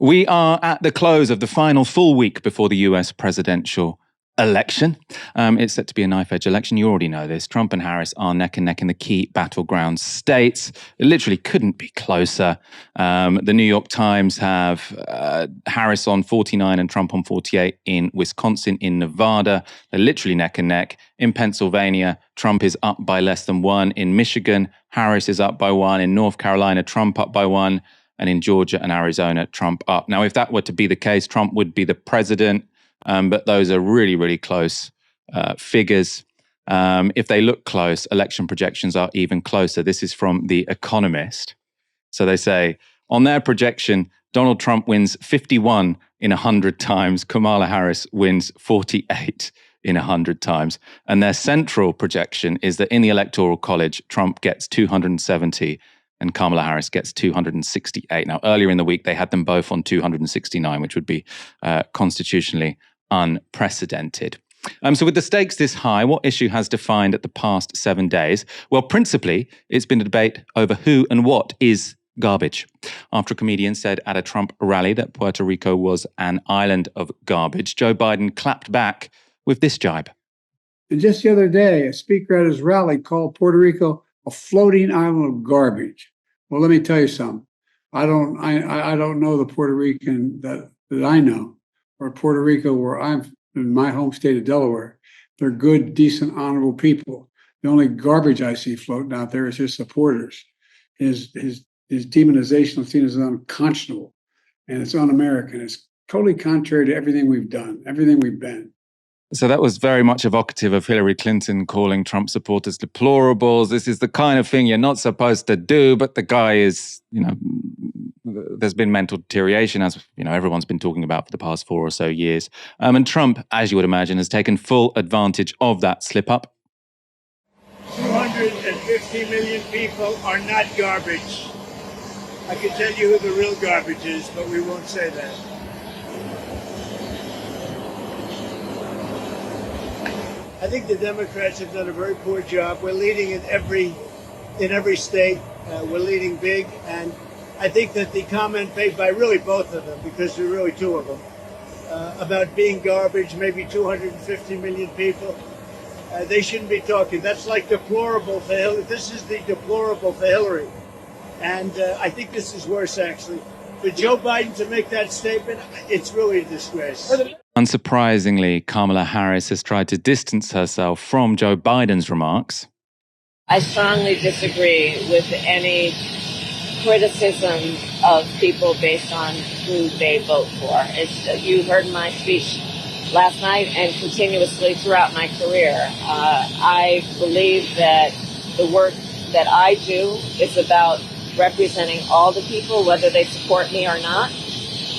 We are at the close of the final full week before the US presidential election. It's set to be a knife-edge election. You already know this. Trump and Harris are neck and neck in the key battleground states. It literally couldn't be closer. The New York Times have Harris on 49 and Trump on 48 in Wisconsin, in Nevada. They're literally neck and neck. In Pennsylvania, Trump is up by less than one. In Michigan, Harris is up by one. In North Carolina, Trump up by one. And in Georgia and Arizona, Trump up. Now, if that were to be the case, Trump would be the president, but those are really, really close figures. If they look close, election projections are even closer. This is from The Economist. So they say, on their projection, Donald Trump wins 51 in 100 times. Kamala Harris wins 48 in 100 times. And their central projection is that in the Electoral College, Trump gets 270 and Kamala Harris gets 268. Now, earlier in the week, they had them both on 269, which would be constitutionally unprecedented. So with the stakes this high, what issue has defined the past 7 days? Well, principally, it's been a debate over who and what is garbage. After a comedian said at a Trump rally that Puerto Rico was an island of garbage, Joe Biden clapped back with this jibe. And just the other day, a speaker at his rally called Puerto Rico a floating island of garbage. Well, let me tell you something. I don't know the Puerto Rican that I know, or Puerto Rico where I'm in my home state of Delaware. They're good, decent, honorable people. The only garbage I see floating out there is his supporters. His demonization of seen as unconscionable, and it's un-American. It's totally contrary to everything we've done, everything we've been. So that was very much evocative of Hillary Clinton calling Trump supporters deplorables. This is the kind of thing you're not supposed to do, but the guy is, there's been mental deterioration, as everyone's been talking about for the past 4 or so years. And Trump, as you would imagine, has taken full advantage of that slip-up. 250 million people are not garbage. I can tell you who the real garbage is, but we won't say that. I think the Democrats have done a very poor job. We're leading in every state. We're leading big, and I think that the comment made by really both of them, because there are really two of them, about being garbage, maybe 250 million people, they shouldn't be talking. That's like deplorable for Hillary. This is the deplorable for Hillary, and I think this is worse, actually. For Joe Biden to make that statement, it's really a disgrace. Unsurprisingly, Kamala Harris has tried to distance herself from Joe Biden's remarks. I strongly disagree with any criticism of people based on who they vote for. You heard my speech last night and continuously throughout my career. I believe that the work that I do is about representing all the people, whether they support me or not.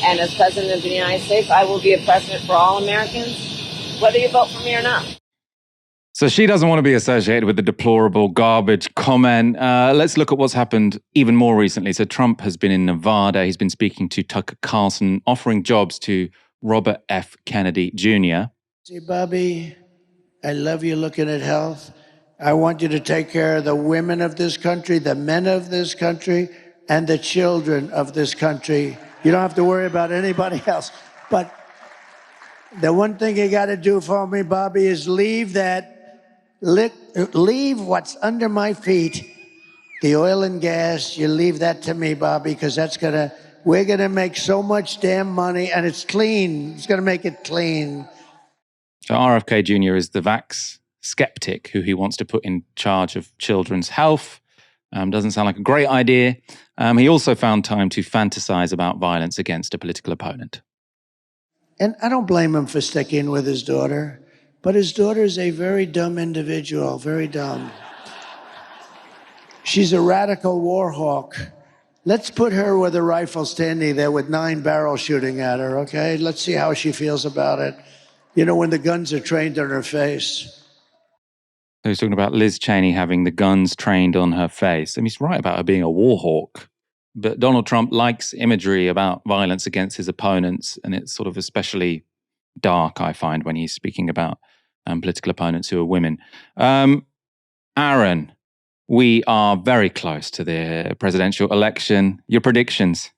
And as President of the United States, I will be a president for all Americans, whether you vote for me or not. So she doesn't want to be associated with the deplorable garbage comment. Let's look at what's happened even more recently. So Trump has been in Nevada. He's been speaking to Tucker Carlson, offering jobs to Robert F. Kennedy Jr. See, Bobby, I love you looking at health. I want you to take care of the women of this country, the men of this country, and the children of this country. You don't have to worry about anybody else. But the one thing you got to do for me, Bobby, is leave what's under my feet, the oil and gas. You leave that to me, Bobby, because we're going to make so much damn money, and it's clean. It's going to make it clean. So RFK Jr. is the vax skeptic who he wants to put in charge of children's health. Doesn't sound like a great idea. He also found time to fantasize about violence against a political opponent. And I don't blame him for sticking with his daughter, but his daughter is a very dumb individual, very dumb. She's a radical war hawk. Let's put her with a rifle standing there with 9 barrels shooting at her, okay? Let's see how she feels about it. When the guns are trained on her face. So he's talking about Liz Cheney having the guns trained on her face. And he's right about her being a war hawk. But Donald Trump likes imagery about violence against his opponents. And it's sort of especially dark, I find, when he's speaking about political opponents who are women. Aaron, we are very close to the presidential election. Your predictions?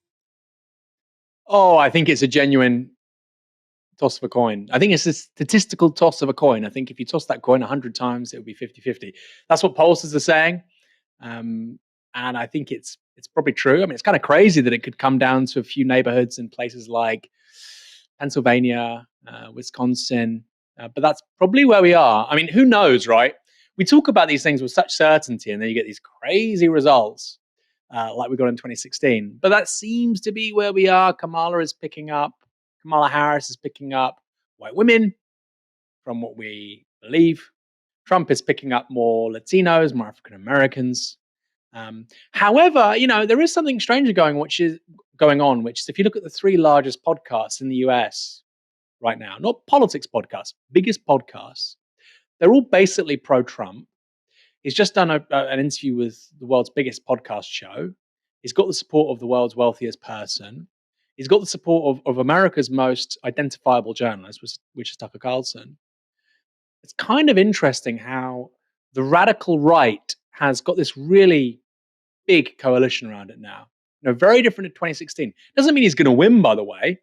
Oh, I think it's a genuine toss of a coin. I think it's a statistical toss of a coin. I think if you toss that coin 100 times, it would be 50-50. That's what pollsters are saying. Um, and I think it's probably true. I mean, it's kind of crazy that it could come down to a few neighborhoods in places like Pennsylvania, Wisconsin. But that's probably where we are. I mean, who knows, right? We talk about these things with such certainty, and then you get these crazy results like we got in 2016. But that seems to be where we are. Kamala Harris is picking up white women, from what we believe. Trump is picking up more Latinos, more African Americans. However, there is something stranger going on, which is if you look at the three largest podcasts in the US right now, not politics podcasts, biggest podcasts, they're all basically pro-Trump. He's just done an interview with the world's biggest podcast show. He's got the support of the world's wealthiest person. He's got the support of America's most identifiable journalist, which is Tucker Carlson. It's kind of interesting how the radical right has got this really big coalition around it now. Very different to 2016. Doesn't mean he's going to win, by the way,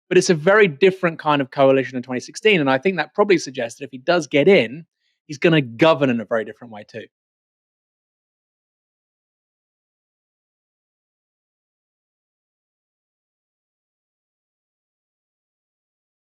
but it's a very different kind of coalition in 2016. And I think that probably suggests that if he does get in, he's going to govern in a very different way too.